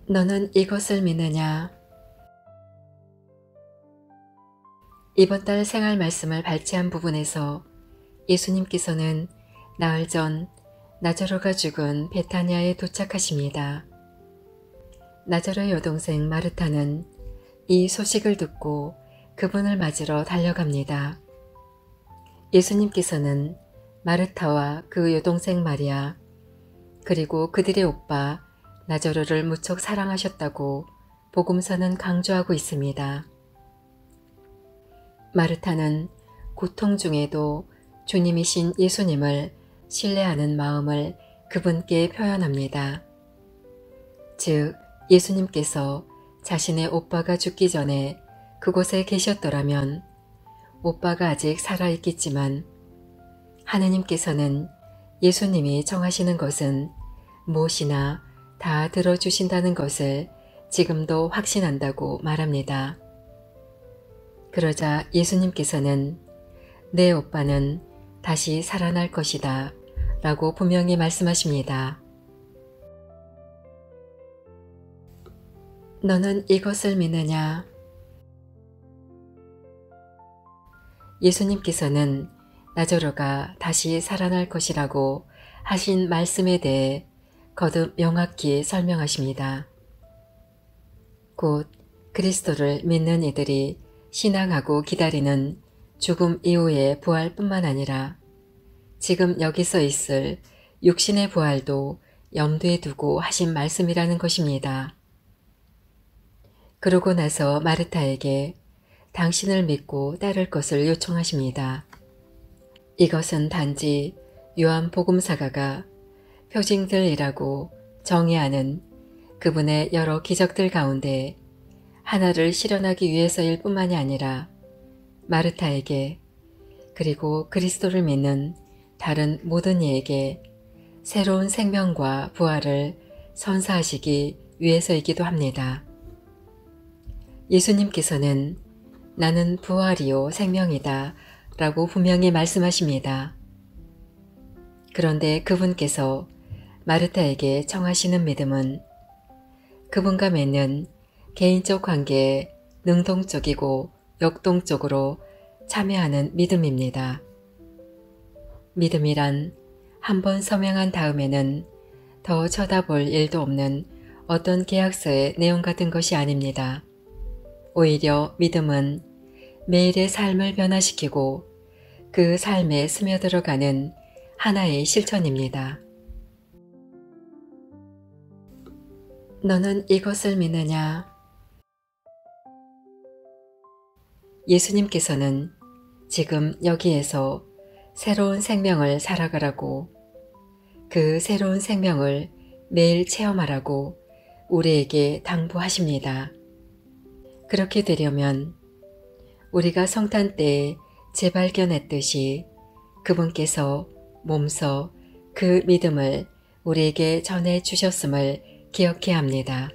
너는 이것을 믿느냐? 이번 달 생활 말씀을 발췌한 부분에서 예수님께서는 나흘 전 나자로가 죽은 베타니아에 도착하십니다. 나자로의 여동생 마르타는 이 소식을 듣고 그분을 맞으러 달려갑니다. 예수님께서는 마르타와 그 여동생 마리아 그리고 그들의 오빠 나자로를 무척 사랑하셨다고 복음서는 강조하고 있습니다. 마르타는 고통 중에도 주님이신 예수님을 신뢰하는 마음을 그분께 표현합니다. 즉, 예수님께서 자신의 오빠가 죽기 전에 그곳에 계셨더라면 오빠가 아직 살아있겠지만 하느님께서는 예수님이 정하시는 것은 무엇이나 다 들어주신다는 것을 지금도 확신한다고 말합니다. 그러자 예수님께서는 내 오빠는 다시 살아날 것이다 라고 분명히 말씀하십니다. 너는 이것을 믿느냐? 예수님께서는 나자로가 다시 살아날 것이라고 하신 말씀에 대해 거듭 명확히 설명하십니다. 곧 그리스도를 믿는 이들이 신앙하고 기다리는 죽음 이후의 부활뿐만 아니라 지금 여기서 있을 육신의 부활도 염두에 두고 하신 말씀이라는 것입니다. 그러고 나서 마르타에게 당신을 믿고 따를 것을 요청하십니다. 이것은 단지 요한 복음사가가 표징들이라고 정의하는 그분의 여러 기적들 가운데 하나를 실현하기 위해서일 뿐만이 아니라 마르타에게 그리고 그리스도를 믿는 다른 모든 이에게 새로운 생명과 부활을 선사하시기 위해서이기도 합니다. 예수님께서는 나는 부활이요 생명이다 라고 분명히 말씀하십니다. 그런데 그분께서 마르타에게 청하시는 믿음은 그분과 맺는 개인적 관계에 능동적이고 역동적으로 참여하는 믿음입니다. 믿음이란 한 번 서명한 다음에는 더 쳐다볼 일도 없는 어떤 계약서의 내용 같은 것이 아닙니다. 오히려 믿음은 매일의 삶을 변화시키고 그 삶에 스며들어가는 하나의 실천입니다. 너는 이것을 믿느냐? 예수님께서는 지금 여기에서 새로운 생명을 살아가라고 그 새로운 생명을 매일 체험하라고 우리에게 당부하십니다. 그렇게 되려면 우리가 성탄 때에 재발견했듯이 그분께서 몸소 그 믿음을 우리에게 전해 주셨음을 기억해야 합니다.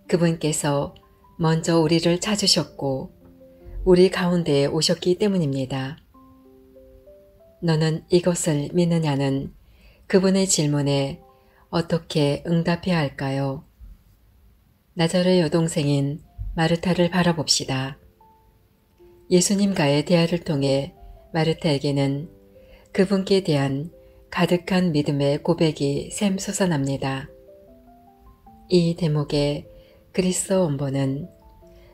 그분께서 먼저 우리를 찾으셨고 우리 가운데에 오셨기 때문입니다. 너는 이것을 믿느냐는 그분의 질문에 어떻게 응답해야 할까요? 나자로의 여동생인 마르타를 바라봅시다. 예수님과의 대화를 통해 마르타에게는 그분께 대한 가득한 믿음의 고백이 샘솟아납니다. 이 대목의 그리스도 원본은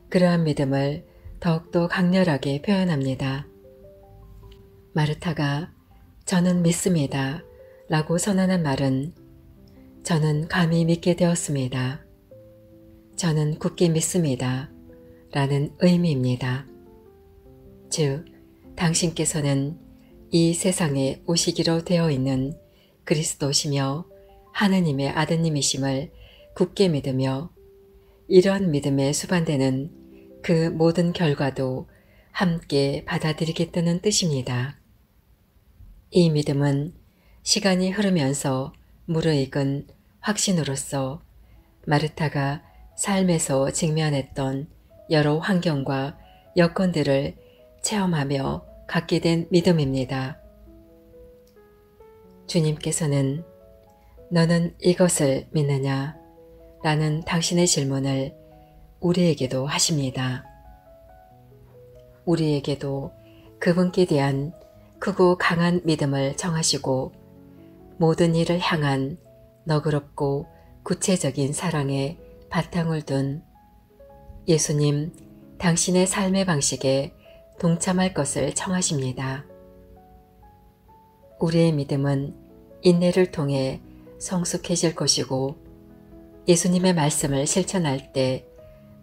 그러한 믿음을 더욱더 강렬하게 표현합니다. 마르타가 저는 믿습니다 라고 선언한 말은 저는 감히 믿게 되었습니다. 저는 굳게 믿습니다 라는 의미입니다. 즉, 당신께서는 이 세상에 오시기로 되어 있는 그리스도시며 하느님의 아드님이심을 굳게 믿으며 이러한 믿음에 수반되는 그 모든 결과도 함께 받아들이겠다는 뜻입니다. 이 믿음은 시간이 흐르면서 무르익은 확신으로서 마르타가 삶에서 직면했던 여러 환경과 여건들을 체험하며 갖게 된 믿음입니다. 주님께서는 너는 이것을 믿느냐 라는 당신의 질문을 우리에게도 하십니다. 우리에게도 그분께 대한 크고 강한 믿음을 정하시고 모든 일을 향한 너그럽고 구체적인 사랑에 바탕을 둔 예수님 당신의 삶의 방식에 동참할 것을 청하십니다. 우리의 믿음은 인내를 통해 성숙해질 것이고 예수님의 말씀을 실천할 때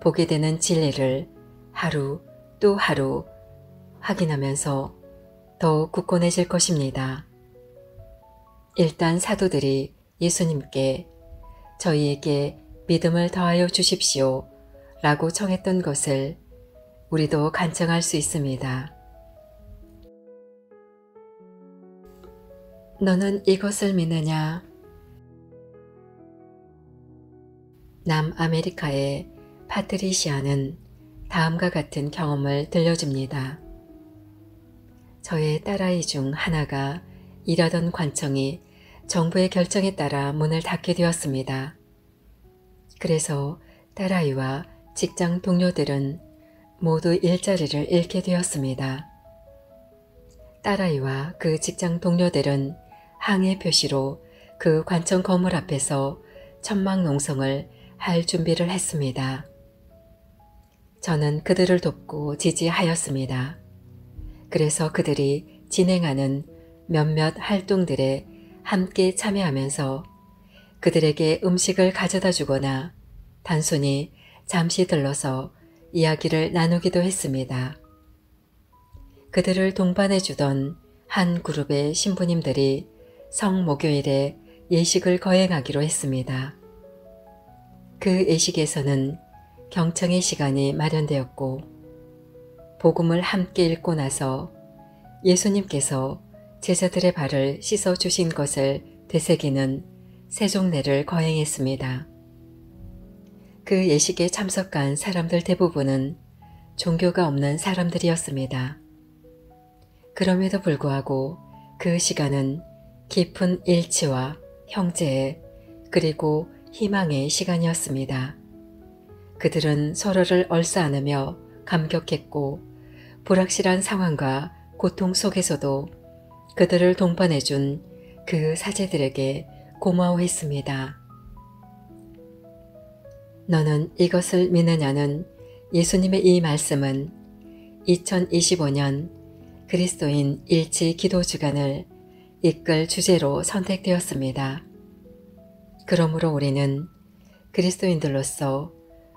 보게 되는 진리를 하루 또 하루 확인하면서 더욱 굳건해질 것입니다. 일단 사도들이 예수님께 저희에게 믿음을 더하여 주십시오 라고 청했던 것을 우리도 간청할 수 있습니다. 너는 이것을 믿느냐? 남아메리카의 파트리시아는 다음과 같은 경험을 들려줍니다. 저의 딸아이 중 하나가 일하던 관청이 정부의 결정에 따라 문을 닫게 되었습니다. 그래서 딸아이와 직장 동료들은 모두 일자리를 잃게 되었습니다. 딸아이와 그 직장 동료들은 항해 표시로 그 관청 건물 앞에서 천막 농성을 할 준비를 했습니다. 저는 그들을 돕고 지지하였습니다. 그래서 그들이 진행하는 몇몇 활동들에 함께 참여하면서 그들에게 음식을 가져다 주거나 단순히 잠시 들러서 이야기를 나누기도 했습니다. 그들을 동반해 주던 한 그룹의 신부님들이 성목요일에 예식을 거행하기로 했습니다. 그 예식에서는 경청의 시간이 마련되었고 복음을 함께 읽고 나서 예수님께서 제자들의 발을 씻어 주신 것을 되새기는 세종례를 거행했습니다. 그 예식에 참석한 사람들 대부분은 종교가 없는 사람들이었습니다. 그럼에도 불구하고 그 시간은 깊은 일치와 형제의 그리고 희망의 시간이었습니다. 그들은 서로를 얼싸안으며 감격했고 불확실한 상황과 고통 속에서도 그들을 동반해준 그 사제들에게 고마워했습니다. 너는 이것을 믿느냐는 예수님의 이 말씀은 2025년 그리스도인 일치 기도 주간을 이끌 주제로 선택되었습니다. 그러므로 우리는 그리스도인들로서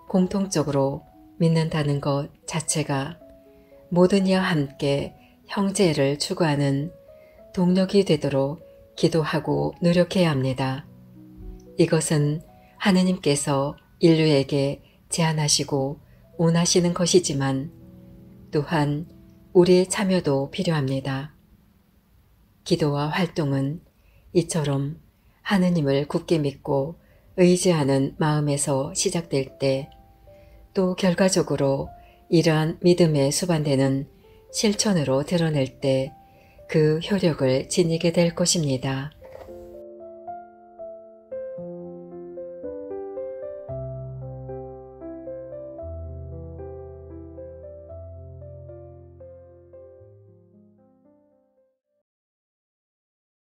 공통적으로 믿는다는 것 자체가 모든 이와 함께 형제를 추구하는 동력이 되도록 기도하고 노력해야 합니다. 이것은 하느님께서 인류에게 제안하시고 원하시는 것이지만 또한 우리의 참여도 필요합니다. 기도와 활동은 이처럼 하느님을 굳게 믿고 의지하는 마음에서 시작될 때 또 결과적으로 이러한 믿음에 수반되는 실천으로 드러낼 때 그 효력을 지니게 될 것입니다.